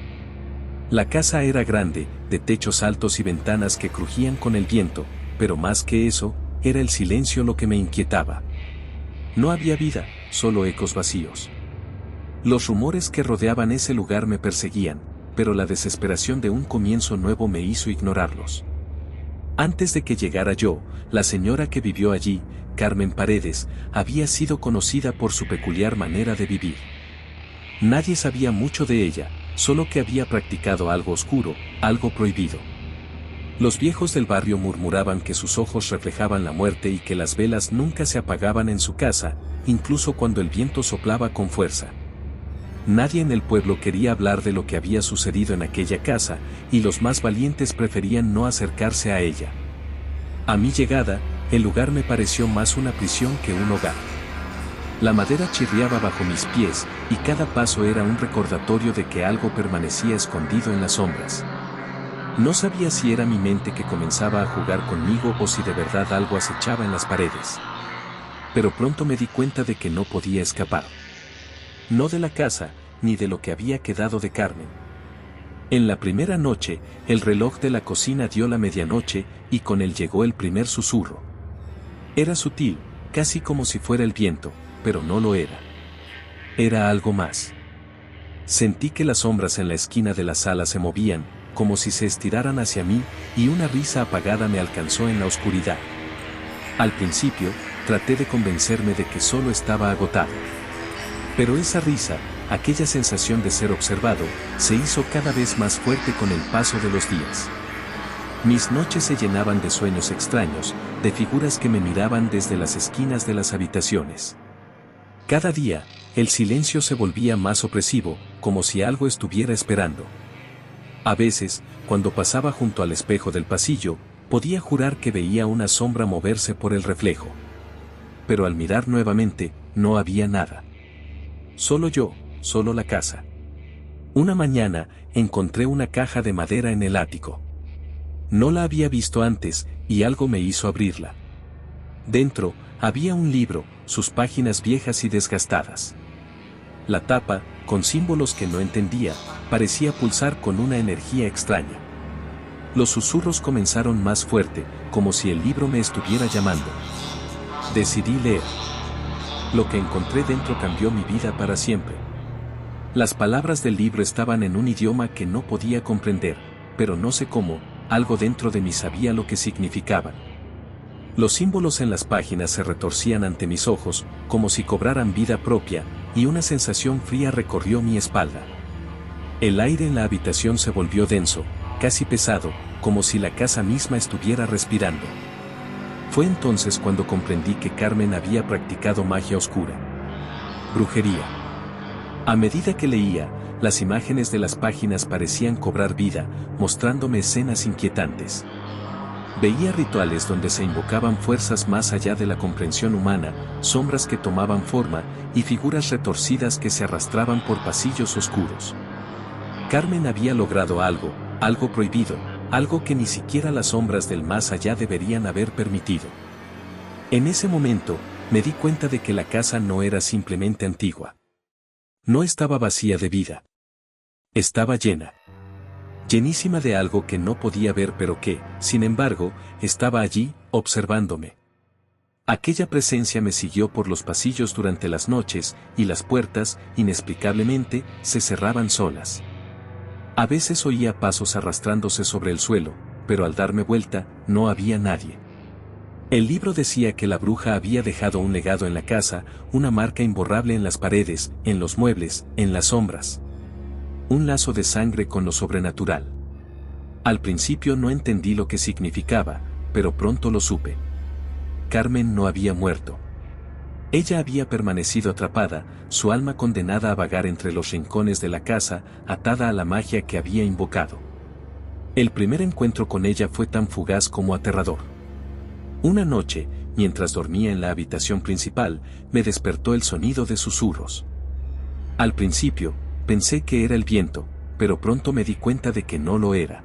Speaker 1: La casa era grande, de techos altos y ventanas que crujían con el viento, pero más que eso, era el silencio lo que me inquietaba. No había vida, solo ecos vacíos. Los rumores que rodeaban ese lugar me perseguían, pero la desesperación de un comienzo nuevo me hizo ignorarlos. Antes de que llegara yo, la señora que vivió allí, Carmen Paredes, había sido conocida por su peculiar manera de vivir. Nadie sabía mucho de ella, solo que había practicado algo oscuro, algo prohibido. Los viejos del barrio murmuraban que sus ojos reflejaban la muerte y que las velas nunca se apagaban en su casa, incluso cuando el viento soplaba con fuerza. Nadie en el pueblo quería hablar de lo que había sucedido en aquella casa, y los más valientes preferían no acercarse a ella. A mi llegada, el lugar me pareció más una prisión que un hogar. La madera chirriaba bajo mis pies, y cada paso era un recordatorio de que algo permanecía escondido en las sombras. No sabía si era mi mente que comenzaba a jugar conmigo o si de verdad algo acechaba en las paredes. Pero pronto me di cuenta de que no podía escapar. No de la casa, ni de lo que había quedado de Carmen. En la primera noche, el reloj de la cocina dio la medianoche, y con él llegó el primer susurro. Era sutil, casi como si fuera el viento, pero no lo era. Era algo más. Sentí que las sombras en la esquina de la sala se movían, como si se estiraran hacia mí, y una risa apagada me alcanzó en la oscuridad. Al principio, traté de convencerme de que solo estaba agotado. Pero esa risa, aquella sensación de ser observado, se hizo cada vez más fuerte con el paso de los días. Mis noches se llenaban de sueños extraños, de figuras que me miraban desde las esquinas de las habitaciones. Cada día, el silencio se volvía más opresivo, como si algo estuviera esperando. A veces, cuando pasaba junto al espejo del pasillo, podía jurar que veía una sombra moverse por el reflejo. Pero al mirar nuevamente, no había nada. Solo yo, solo la casa. Una mañana, encontré una caja de madera en el ático. No la había visto antes, y algo me hizo abrirla. Dentro, había un libro, sus páginas viejas y desgastadas. La tapa, con símbolos que no entendía, parecía pulsar con una energía extraña. Los susurros comenzaron más fuerte, como si el libro me estuviera llamando. Decidí leer. Lo que encontré dentro cambió mi vida para siempre. Las palabras del libro estaban en un idioma que no podía comprender, pero no sé cómo, algo dentro de mí sabía lo que significaban. Los símbolos en las páginas se retorcían ante mis ojos, como si cobraran vida propia, y una sensación fría recorrió mi espalda. El aire en la habitación se volvió denso, casi pesado, como si la casa misma estuviera respirando. Fue entonces cuando comprendí que Carmen había practicado magia oscura. Brujería. A medida que leía, las imágenes de las páginas parecían cobrar vida, mostrándome escenas inquietantes. Veía rituales donde se invocaban fuerzas más allá de la comprensión humana, sombras que tomaban forma, y figuras retorcidas que se arrastraban por pasillos oscuros. Carmen había logrado algo prohibido, algo que ni siquiera las sombras del más allá deberían haber permitido. En ese momento, me di cuenta de que la casa no era simplemente antigua. No estaba vacía de vida. Estaba llena. Llenísima de algo que no podía ver pero que, sin embargo, estaba allí, observándome. Aquella presencia me siguió por los pasillos durante las noches, y las puertas, inexplicablemente, se cerraban solas. A veces oía pasos arrastrándose sobre el suelo, pero al darme vuelta, no había nadie. El libro decía que la bruja había dejado un legado en la casa, una marca imborrable en las paredes, en los muebles, en las sombras. Un lazo de sangre con lo sobrenatural. Al principio no entendí lo que significaba, pero pronto lo supe. Carmen no había muerto. Ella había permanecido atrapada, su alma condenada a vagar entre los rincones de la casa, atada a la magia que había invocado. El primer encuentro con ella fue tan fugaz como aterrador. Una noche, mientras dormía en la habitación principal, me despertó el sonido de susurros. Al principio, pensé que era el viento, pero pronto me di cuenta de que no lo era.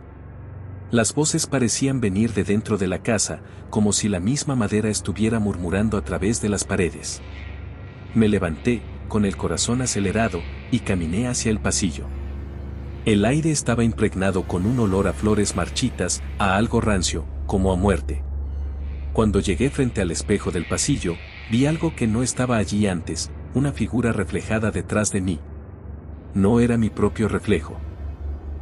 Speaker 1: Las voces parecían venir de dentro de la casa, como si la misma madera estuviera murmurando a través de las paredes. Me levanté, con el corazón acelerado, y caminé hacia el pasillo. El aire estaba impregnado con un olor a flores marchitas, a algo rancio, como a muerte. Cuando llegué frente al espejo del pasillo, vi algo que no estaba allí antes, una figura reflejada detrás de mí. No era mi propio reflejo.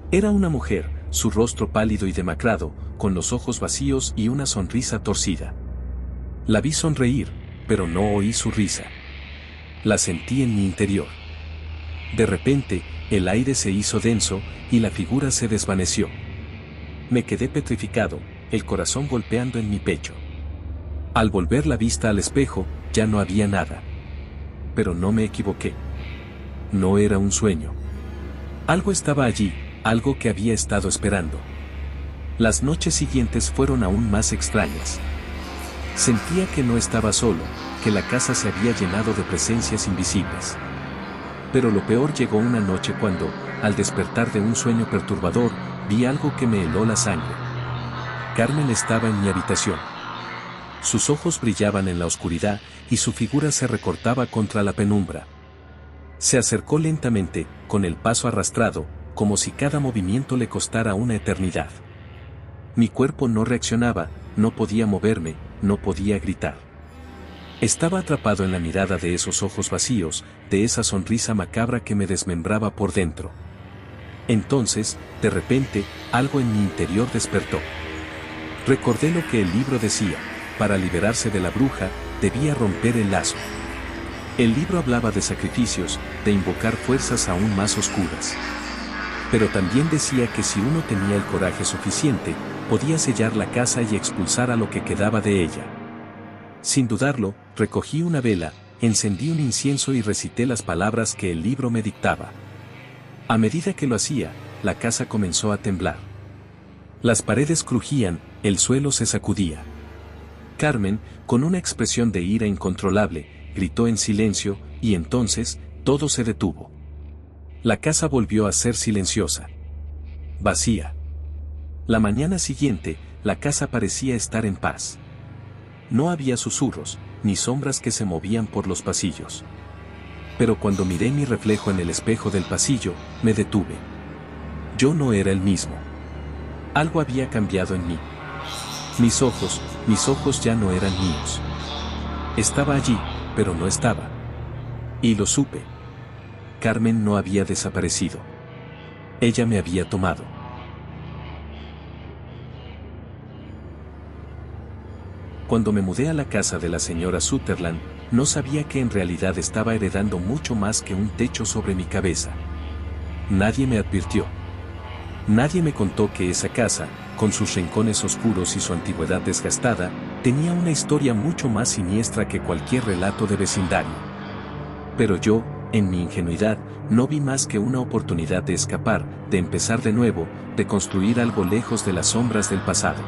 Speaker 1: Era una mujer, su rostro pálido y demacrado, con los ojos vacíos y una sonrisa torcida. La vi sonreír, pero no oí su risa. La sentí en mi interior. De repente, el aire se hizo denso, y la figura se desvaneció. Me quedé petrificado, el corazón golpeando en mi pecho. Al volver la vista al espejo, ya no había nada. Pero no me equivoqué. No era un sueño. Algo estaba allí, algo que había estado esperando. Las noches siguientes fueron aún más extrañas. Sentía que no estaba solo, que la casa se había llenado de presencias invisibles. Pero lo peor llegó una noche cuando, al despertar de un sueño perturbador, vi algo que me heló la sangre. Carmen estaba en mi habitación. Sus ojos brillaban en la oscuridad, y su figura se recortaba contra la penumbra. Se acercó lentamente, con el paso arrastrado, como si cada movimiento le costara una eternidad. Mi cuerpo no reaccionaba, no podía moverme, no podía gritar. Estaba atrapado en la mirada de esos ojos vacíos, de esa sonrisa macabra que me desmembraba por dentro. Entonces, de repente, algo en mi interior despertó. Recordé lo que el libro decía: para liberarse de la bruja, debía romper el lazo. El libro hablaba de sacrificios, de invocar fuerzas aún más oscuras. Pero también decía que si uno tenía el coraje suficiente, podía sellar la casa y expulsar a lo que quedaba de ella. Sin dudarlo, recogí una vela, encendí un incienso y recité las palabras que el libro me dictaba. A medida que lo hacía, la casa comenzó a temblar. Las paredes crujían, el suelo se sacudía. Carmen, con una expresión de ira incontrolable, gritó en silencio, y entonces, todo se detuvo. La casa volvió a ser silenciosa. Vacía. La mañana siguiente, la casa parecía estar en paz. No había susurros, ni sombras que se movían por los pasillos. Pero cuando miré mi reflejo en el espejo del pasillo, me detuve. Yo no era el mismo. Algo había cambiado en mí. Mis ojos ya no eran míos. Estaba allí, pero no estaba. Y lo supe. Carmen no había desaparecido. Ella me había tomado. Cuando me mudé a la casa de la señora Sutherland, no sabía que en realidad estaba heredando mucho más que un techo sobre mi cabeza. Nadie me advirtió. Nadie me contó que esa casa, con sus rincones oscuros y su antigüedad desgastada, tenía una historia mucho más siniestra que cualquier relato de vecindario. Pero yo, en mi ingenuidad, no vi más que una oportunidad de escapar, de empezar de nuevo, de construir algo lejos de las sombras del pasado.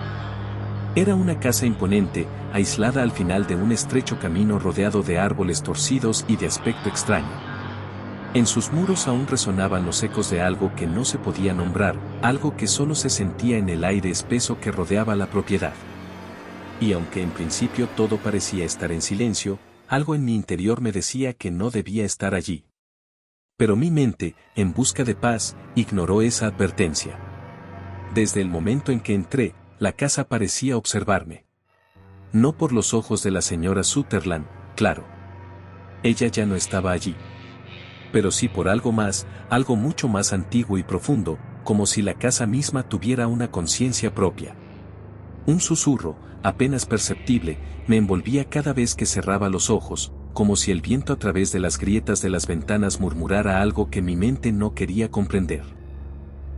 Speaker 1: Era una casa imponente, aislada al final de un estrecho camino rodeado de árboles torcidos y de aspecto extraño. En sus muros aún resonaban los ecos de algo que no se podía nombrar, algo que solo se sentía en el aire espeso que rodeaba la propiedad. Y aunque en principio todo parecía estar en silencio, algo en mi interior me decía que no debía estar allí. Pero mi mente, en busca de paz, ignoró esa advertencia. Desde el momento en que entré, la casa parecía observarme. No por los ojos de la señora Sutherland, claro. Ella ya no estaba allí. Pero sí por algo más, algo mucho más antiguo y profundo, como si la casa misma tuviera una conciencia propia. Un susurro, apenas perceptible, me envolvía cada vez que cerraba los ojos, como si el viento a través de las grietas de las ventanas murmurara algo que mi mente no quería comprender.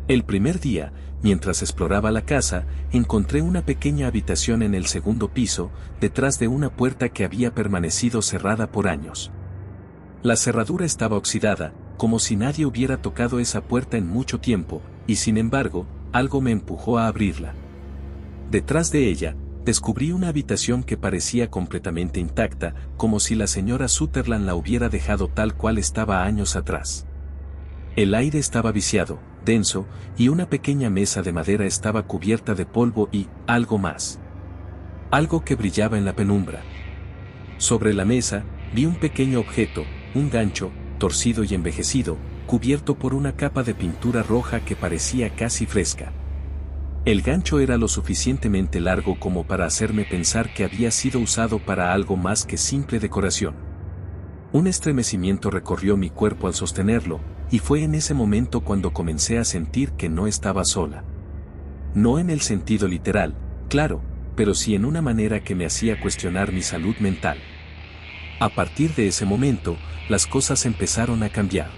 Speaker 1: El primer día, mientras exploraba la casa, encontré una pequeña habitación en el segundo piso, detrás de una puerta que había permanecido cerrada por años. La cerradura estaba oxidada, como si nadie hubiera tocado esa puerta en mucho tiempo, y sin embargo, algo me empujó a abrirla. Detrás de ella, descubrí una habitación que parecía completamente intacta, como si la señora Sutherland la hubiera dejado tal cual estaba años atrás. El aire estaba viciado, denso, y una pequeña mesa de madera estaba cubierta de polvo y algo más. Algo que brillaba en la penumbra. Sobre la mesa, vi un pequeño objeto, un gancho, torcido y envejecido, cubierto por una capa de pintura roja que parecía casi fresca. El gancho era lo suficientemente largo como para hacerme pensar que había sido usado para algo más que simple decoración. Un estremecimiento recorrió mi cuerpo al sostenerlo, y fue en ese momento cuando comencé a sentir que no estaba sola. No en el sentido literal, claro, pero sí en una manera que me hacía cuestionar mi salud mental. A partir de ese momento, las cosas empezaron a cambiar.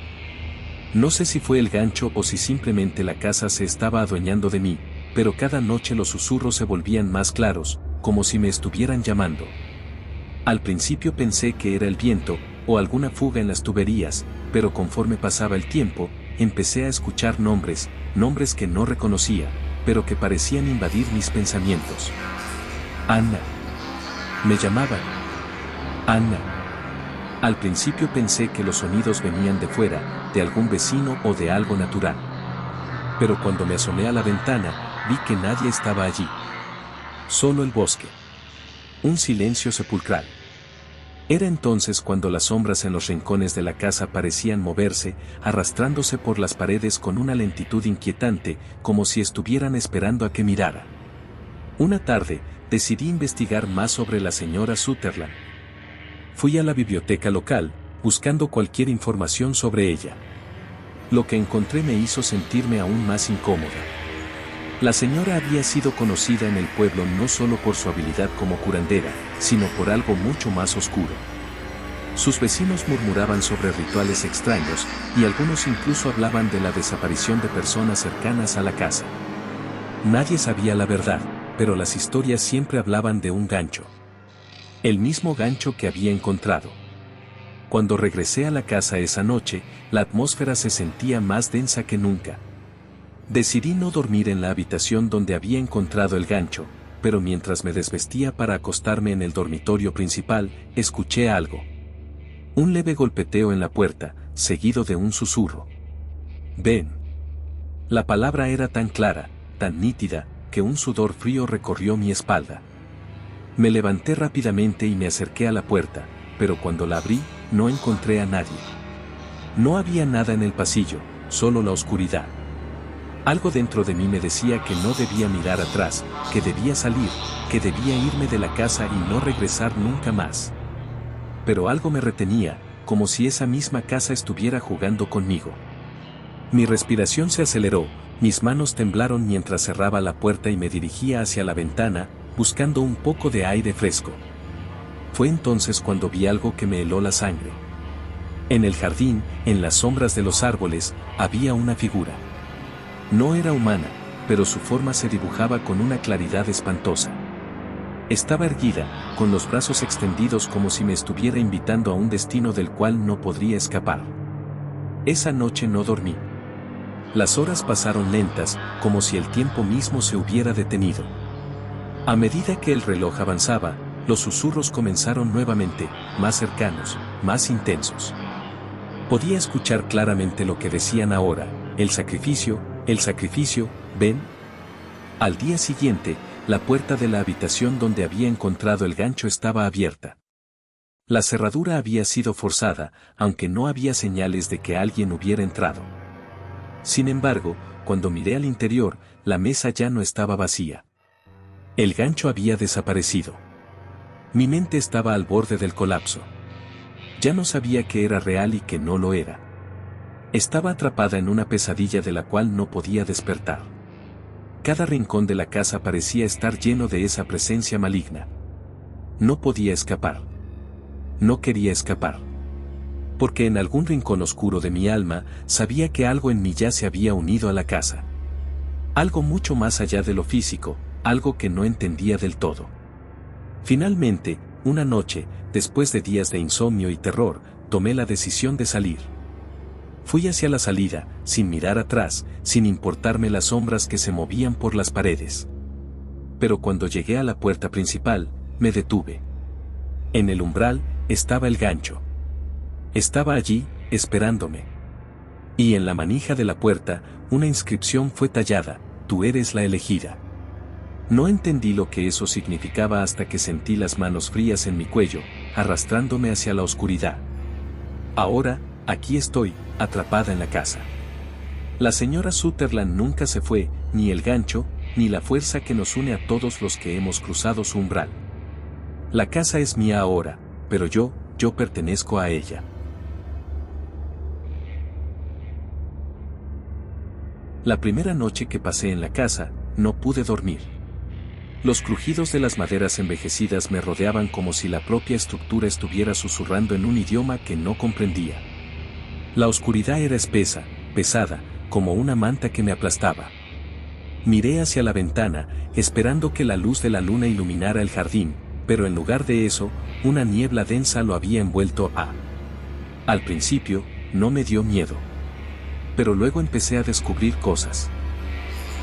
Speaker 1: No sé si fue el gancho o si simplemente la casa se estaba adueñando de mí, pero cada noche los susurros se volvían más claros, como si me estuvieran llamando. Al principio pensé que era el viento, o alguna fuga en las tuberías, pero conforme pasaba el tiempo, empecé a escuchar nombres que no reconocía, pero que parecían invadir mis pensamientos. Anna. Me llamaban. Anna. Al principio pensé que los sonidos venían de fuera, de algún vecino o de algo natural. Pero cuando me asomé a la ventana, vi que nadie estaba allí. Solo el bosque. Un silencio sepulcral. Era entonces cuando las sombras en los rincones de la casa parecían moverse, arrastrándose por las paredes con una lentitud inquietante, como si estuvieran esperando a que mirara. Una tarde, decidí investigar más sobre la señora Sutherland. Fui a la biblioteca local, buscando cualquier información sobre ella. Lo que encontré me hizo sentirme aún más incómoda. La señora había sido conocida en el pueblo no solo por su habilidad como curandera, sino por algo mucho más oscuro. Sus vecinos murmuraban sobre rituales extraños, y algunos incluso hablaban de la desaparición de personas cercanas a la casa. Nadie sabía la verdad, pero las historias siempre hablaban de un gancho. El mismo gancho que había encontrado. Cuando regresé a la casa esa noche, la atmósfera se sentía más densa que nunca. Decidí no dormir en la habitación donde había encontrado el gancho, pero mientras me desvestía para acostarme en el dormitorio principal, escuché algo. Un leve golpeteo en la puerta, seguido de un susurro. Ven. La palabra era tan clara, tan nítida, que un sudor frío recorrió mi espalda. Me levanté rápidamente y me acerqué a la puerta, pero cuando la abrí, no encontré a nadie. No había nada en el pasillo, solo la oscuridad. Algo dentro de mí me decía que no debía mirar atrás, que debía salir, que debía irme de la casa y no regresar nunca más. Pero algo me retenía, como si esa misma casa estuviera jugando conmigo. Mi respiración se aceleró, mis manos temblaron mientras cerraba la puerta y me dirigía hacia la ventana, buscando un poco de aire fresco. Fue entonces cuando vi algo que me heló la sangre. En el jardín, en las sombras de los árboles, había una figura. No era humana, pero su forma se dibujaba con una claridad espantosa. Estaba erguida, con los brazos extendidos como si me estuviera invitando a un destino del cual no podría escapar. Esa noche no dormí. Las horas pasaron lentas, como si el tiempo mismo se hubiera detenido. A medida que el reloj avanzaba, los susurros comenzaron nuevamente, más cercanos, más intensos. Podía escuchar claramente lo que decían ahora: el sacrificio, ven. Al día siguiente, la puerta de la habitación donde había encontrado el gancho estaba abierta. La cerradura había sido forzada, aunque no había señales de que alguien hubiera entrado. Sin embargo, cuando miré al interior, la mesa ya no estaba vacía. El gancho había desaparecido. Mi mente estaba al borde del colapso. Ya no sabía qué era real y qué no lo era. Estaba atrapada en una pesadilla de la cual no podía despertar. Cada rincón de la casa parecía estar lleno de esa presencia maligna. No podía escapar. No quería escapar. Porque en algún rincón oscuro de mi alma sabía que algo en mí ya se había unido a la casa. Algo mucho más allá de lo físico, algo que no entendía del todo. Finalmente, una noche, después de días de insomnio y terror, tomé la decisión de salir. Fui hacia la salida, sin mirar atrás, sin importarme las sombras que se movían por las paredes. Pero cuando llegué a la puerta principal, me detuve. En el umbral, estaba el gancho. Estaba allí, esperándome. Y en la manija de la puerta, una inscripción fue tallada: tú eres la elegida. No entendí lo que eso significaba hasta que sentí las manos frías en mi cuello, arrastrándome hacia la oscuridad. Ahora, aquí estoy, atrapada en la casa. La señora Sutherland nunca se fue, ni el gancho, ni la fuerza que nos une a todos los que hemos cruzado su umbral. La casa es mía ahora, pero yo pertenezco a ella. La primera noche que pasé en la casa, no pude dormir. Los crujidos de las maderas envejecidas me rodeaban como si la propia estructura estuviera susurrando en un idioma que no comprendía. La oscuridad era espesa, pesada, como una manta que me aplastaba. Miré hacia la ventana, esperando que la luz de la luna iluminara el jardín, pero en lugar de eso, una niebla densa lo había envuelto. Al principio, no me dio miedo. Pero luego empecé a descubrir cosas.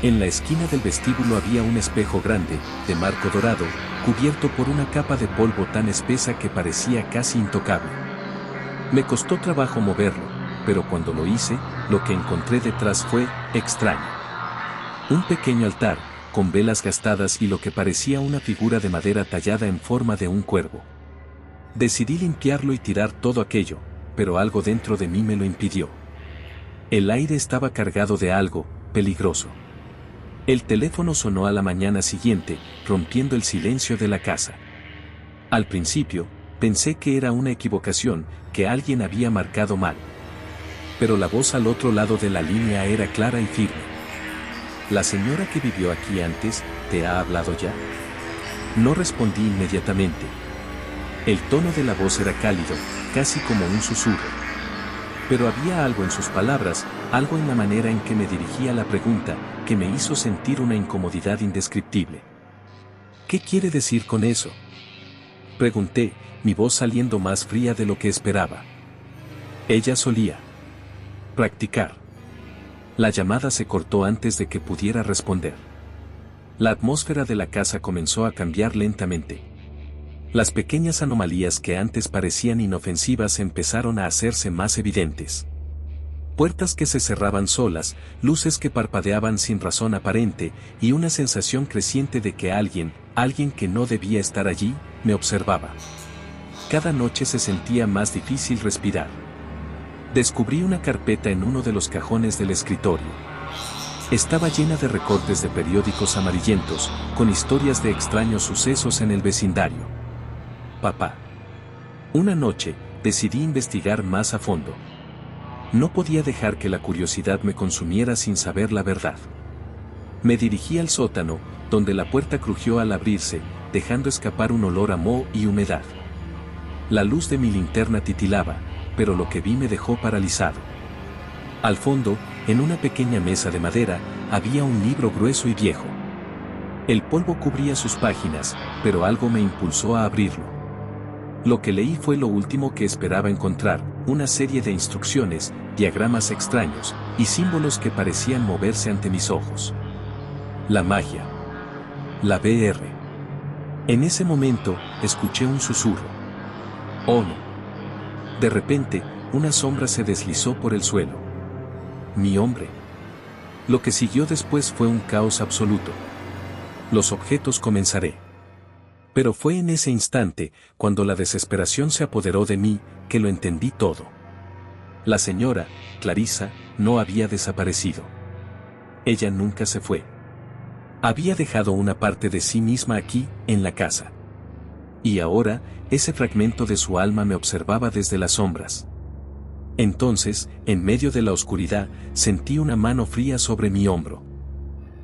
Speaker 1: En la esquina del vestíbulo había un espejo grande, de marco dorado, cubierto por una capa de polvo tan espesa que parecía casi intocable. Me costó trabajo moverlo, pero cuando lo hice, lo que encontré detrás fue extraño. Un pequeño altar, con velas gastadas y lo que parecía una figura de madera tallada en forma de un cuervo. Decidí limpiarlo y tirar todo aquello, pero algo dentro de mí me lo impidió. El aire estaba cargado de algo peligroso. El teléfono sonó a la mañana siguiente, rompiendo el silencio de la casa. Al principio, pensé que era una equivocación, que alguien había marcado mal. Pero la voz al otro lado de la línea era clara y firme. ¿La señora que vivió aquí antes, te ha hablado ya? No respondí inmediatamente. El tono de la voz era cálido, casi como un susurro. Pero había algo en sus palabras, algo en la manera en que me dirigía la pregunta, que me hizo sentir una incomodidad indescriptible. ¿Qué quiere decir con eso?, pregunté, mi voz saliendo más fría de lo que esperaba. Ella solía practicar. La llamada se cortó antes de que pudiera responder. La atmósfera de la casa comenzó a cambiar lentamente. Las pequeñas anomalías que antes parecían inofensivas empezaron a hacerse más evidentes. Puertas que se cerraban solas, luces que parpadeaban sin razón aparente, y una sensación creciente de que alguien que no debía estar allí, me observaba. Cada noche se sentía más difícil respirar. Descubrí una carpeta en uno de los cajones del escritorio. Estaba llena de recortes de periódicos amarillentos, con historias de extraños sucesos en el vecindario. Papá. Una noche, decidí investigar más a fondo. No podía dejar que la curiosidad me consumiera sin saber la verdad. Me dirigí al sótano, donde la puerta crujió al abrirse, dejando escapar un olor a moho y humedad. La luz de mi linterna titilaba, pero lo que vi me dejó paralizado. Al fondo, en una pequeña mesa de madera, había un libro grueso y viejo. El polvo cubría sus páginas, pero algo me impulsó a abrirlo. Lo que leí fue lo último que esperaba encontrar, una serie de instrucciones, diagramas extraños, y símbolos que parecían moverse ante mis ojos. La magia. La BR. En ese momento, escuché un susurro. Oh no. De repente, una sombra se deslizó por el suelo. Mi hombre. Lo que siguió después fue un caos absoluto. Los objetos comenzaré. Pero fue en ese instante, cuando la desesperación se apoderó de mí, que lo entendí todo. La señora, Clarissa, no había desaparecido. Ella nunca se fue. Había dejado una parte de sí misma aquí, en la casa. Y ahora, ese fragmento de su alma me observaba desde las sombras. Entonces, en medio de la oscuridad, sentí una mano fría sobre mi hombro.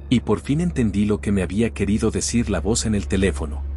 Speaker 1: Y por fin entendí lo que me había querido decir la voz en el teléfono.